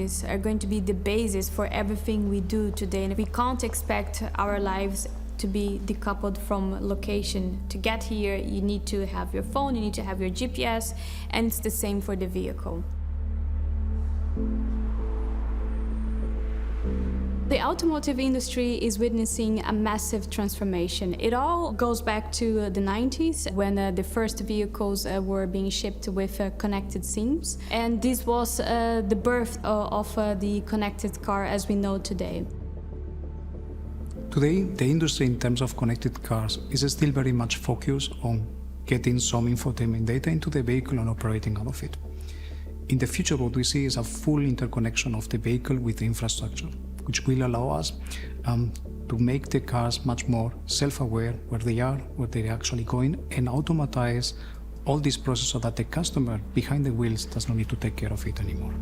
Are going to be the basis for everything we do today, and we can't expect our lives to be decoupled from location. To get here, you need to have your phone, you need to have your GPS, and it's the same for the vehicle. The automotive industry is witnessing a massive transformation. It all goes back to the 90s when the first vehicles were being shipped with connected SIMs. And this was the birth of the connected car as we know today. Today, the industry in terms of connected cars is still very much focused on getting some infotainment data into the vehicle and operating out of it. In the future, what we see is a full interconnection of the vehicle with the infrastructure, which will allow us to make the cars much more self-aware where they are, where they're actually going, and automatize all this process so that the customer behind the wheels does not need to take care of it anymore.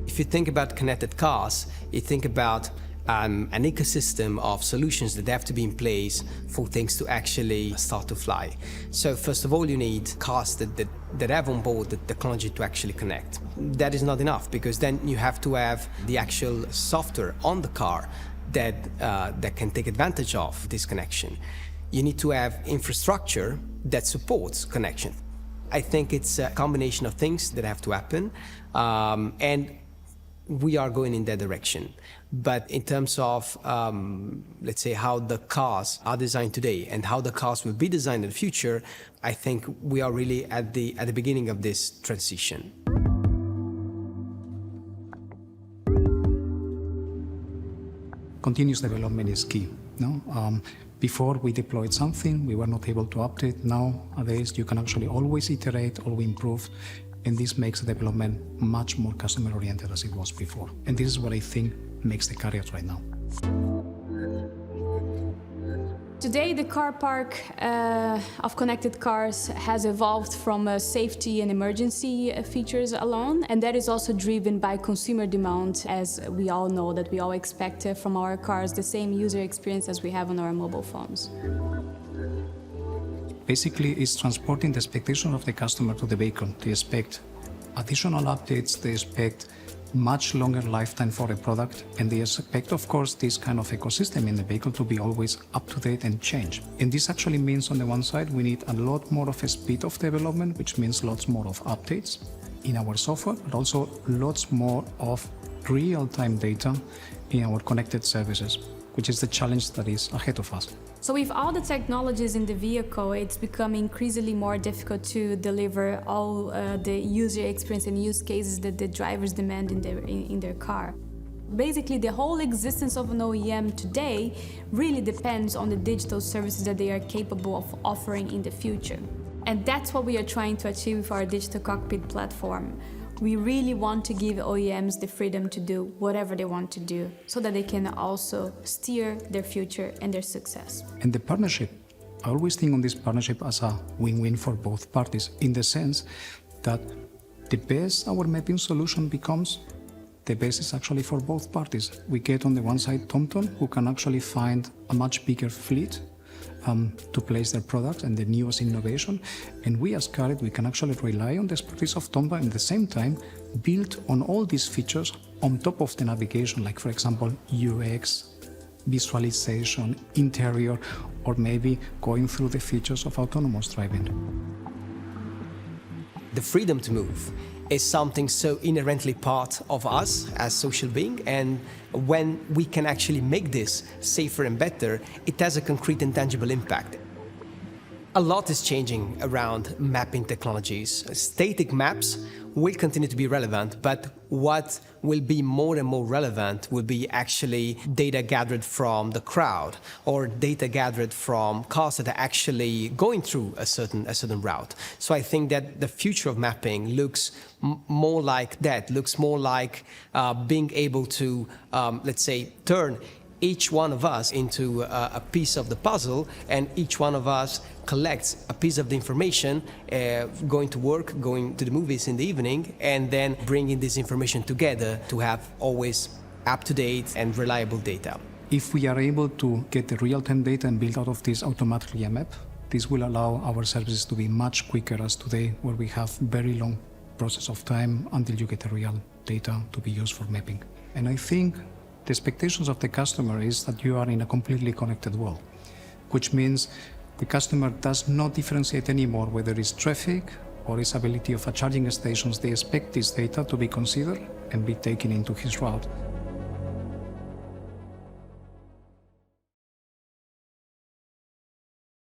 If you think about connected cars, you think about an ecosystem of solutions that have to be in place for things to actually start to fly. So first of all, you need cars that have on board the technology to actually connect. That is not enough, because then you have to have the actual software on the car that can take advantage of this connection. You need to have infrastructure that supports connection. I think it's a combination of things that have to happen, and we are going in that direction. But in terms of, let's say, how the cars are designed today and how the cars will be designed in the future, I think we are really at the beginning of this transition. Continuous development is key. No? Before we deployed something, we were not able to update. Nowadays, you can actually always iterate, always improve, and this makes the development much more customer-oriented as it was before. And this is what I think makes the carriers right now. Today, the car park of connected cars has evolved from safety and emergency features alone, and that is also driven by consumer demand, as we all know that we all expect from our cars the same user experience as we have on our mobile phones. Basically, it's transporting the expectation of the customer to the vehicle. They expect additional updates, they expect much longer lifetime for a product, and they expect, of course, this kind of ecosystem in the vehicle to be always up to date and change. And this actually means, on the one side, we need a lot more of a speed of development, which means lots more of updates in our software, but also lots more of real-time data in our connected services, which is the challenge that is ahead of us. So with all the technologies in the vehicle, it's becoming increasingly more difficult to deliver all the user experience and use cases that the drivers demand in their car. Basically, the whole existence of an OEM today really depends on the digital services that they are capable of offering in the future. And that's what we are trying to achieve with our digital cockpit platform. We really want to give OEMs the freedom to do whatever they want to do, so that they can also steer their future and their success. And the partnership, I always think on this partnership as a win-win for both parties, in the sense that the best our mapping solution becomes, the best is actually for both parties. We get on the one side TomTom, who can actually find a much bigger fleet to place their product and the newest innovation. And we as Carrier, we can actually rely on the expertise of TomTom and at the same time build on all these features on top of the navigation, like for example UX, visualization, interior, or maybe going through the features of autonomous driving. The freedom to move is something so inherently part of us as social beings, and when we can actually make this safer and better, it has a concrete and tangible impact. A lot is changing around mapping technologies. Static maps will continue to be relevant, but what will be more and more relevant will be actually data gathered from the crowd or data gathered from cars that are actually going through a certain route. So I think that the future of mapping looks more like that, looks more like being able to, let's say, turn each one of us into a piece of the puzzle, and each one of us collects a piece of the information, going to work, going to the movies in the evening, and then bringing this information together to have always up-to-date and reliable data. If we are able to get the real-time data and build out of this automatically a map, this will allow our services to be much quicker as today, where we have very long process of time until you get the real data to be used for mapping. And I think the expectations of the customer is that you are in a completely connected world, which means the customer does not differentiate anymore whether it's traffic or its ability of a charging stations. They expect this data to be considered and be taken into his route.